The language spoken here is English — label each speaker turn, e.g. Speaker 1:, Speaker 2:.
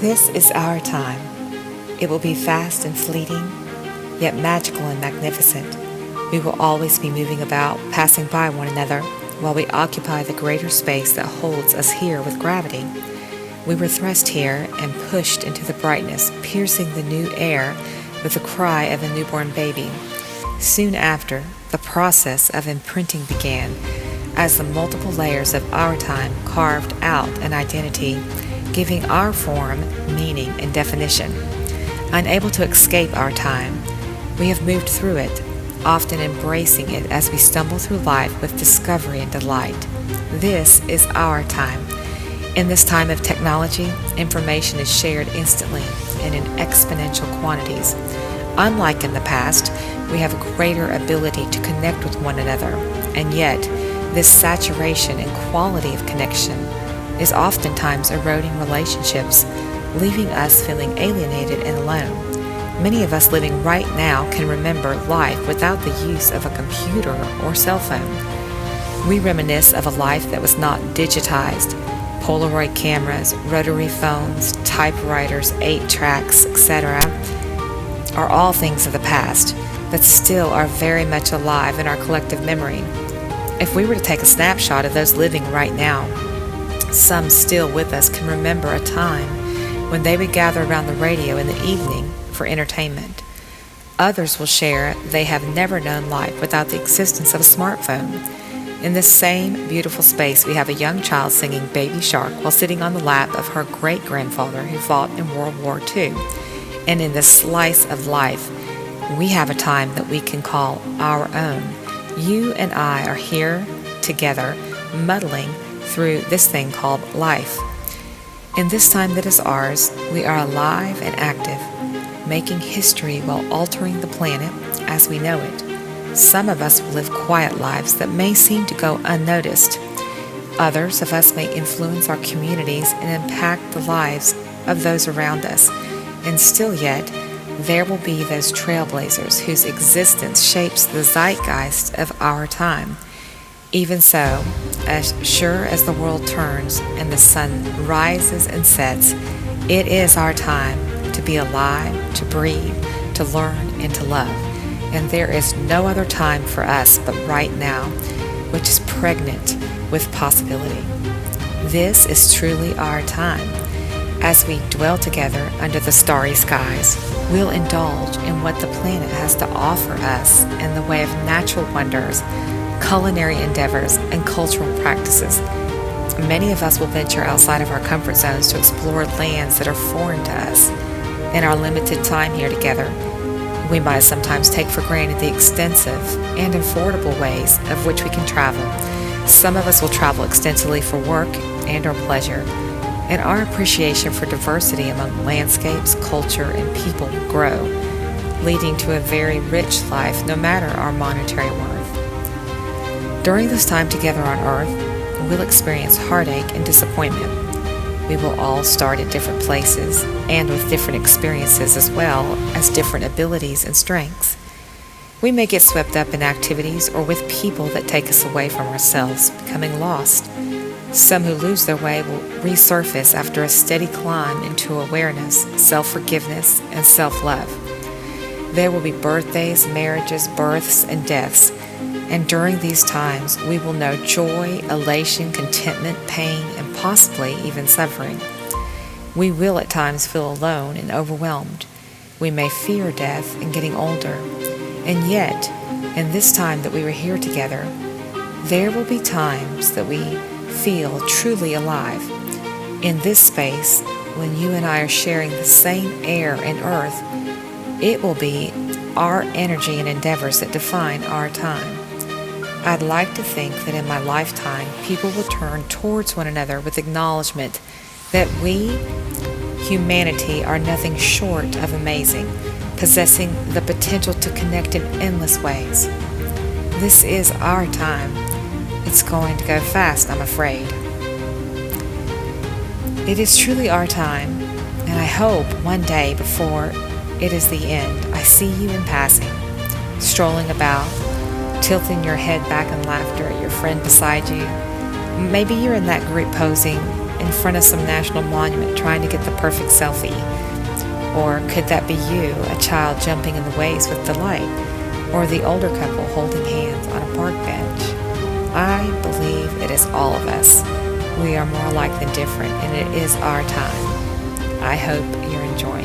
Speaker 1: This is our time. It will be fast and fleeting, yet magical and magnificent. We will always be moving about, passing by one another, while we occupy the greater space that holds us here with gravity. We were thrust here and pushed into the brightness, piercing the new air with the cry of a newborn baby. Soon after, the process of imprinting began, as the multiple layers of our time carved out an identity, giving our form meaning and definition. Unable to escape our time, we have moved through it, often embracing it as we stumble through life with discovery and delight. This is our time. In this time of technology, information is shared instantly and in exponential quantities. Unlike in the past, we have a greater ability to connect with one another, and yet this saturation and quality of connection is oftentimes eroding relationships, leaving us feeling alienated and alone. Many of us living right now can remember life without the use of a computer or cell phone. We reminisce of a life that was not digitized. Polaroid cameras, rotary phones, typewriters, 8-tracks, etc. are all things of the past, but still are very much alive in our collective memory. If we were to take a snapshot of those living right now, some still with us can remember a time when they would gather around the radio in the evening for entertainment. Others will share they have never known life without the existence of a smartphone. In this same beautiful space, we have a young child singing Baby Shark while sitting on the lap of her great-grandfather who fought in World War II. And in this slice of life, we have a time that we can call our own. You and I are here together, muddling through this thing called life. In this time that is ours, we are alive and active, making history while altering the planet as we know it. Some of us will live quiet lives that may seem to go unnoticed. Others of us may influence our communities and impact the lives of those around us. And still yet, there will be those trailblazers whose existence shapes the zeitgeist of our time. Even so, as sure as the world turns and the sun rises and sets, it is our time to be alive, to breathe, to learn, and to love. And there is no other time for us but right now, which is pregnant with possibility. This is truly our time. As we dwell together under the starry skies, we'll indulge in what the planet has to offer us in the way of natural wonders, culinary endeavors, and cultural practices. Many of us will venture outside of our comfort zones to explore lands that are foreign to us. In our limited time here together, we might sometimes take for granted the extensive and affordable ways of which we can travel. Some of us will travel extensively for work and or pleasure, and our appreciation for diversity among landscapes, culture, and people will grow, leading to a very rich life no matter our monetary worth. During this time together on Earth, we'll experience heartache and disappointment. We will all start at different places and with different experiences as well as different abilities and strengths. We may get swept up in activities or with people that take us away from ourselves, becoming lost. Some who lose their way will resurface after a steady climb into awareness, self-forgiveness, and self-love. There will be birthdays, marriages, births, and deaths. And during these times, we will know joy, elation, contentment, pain, and possibly even suffering. We will at times feel alone and overwhelmed. We may fear death and getting older. And yet, in this time that we were here together, there will be times that we feel truly alive. In this space, when you and I are sharing the same air and earth, it will be our energy and endeavors that define our time. I'd like to think that in my lifetime, people will turn towards one another with acknowledgement that we, humanity, are nothing short of amazing, possessing the potential to connect in endless ways. This is our time. It's going to go fast, I'm afraid. It is truly our time, and I hope one day before it is the end, I see you in passing, strolling about, tilting your head back in laughter at your friend beside you. Maybe you're in that group posing in front of some national monument trying to get the perfect selfie? Or could that be you, a child jumping in the waves with delight? Or the older couple holding hands on a park bench? I believe it is all of us. We are more alike than different, and it is our time. I hope you're enjoying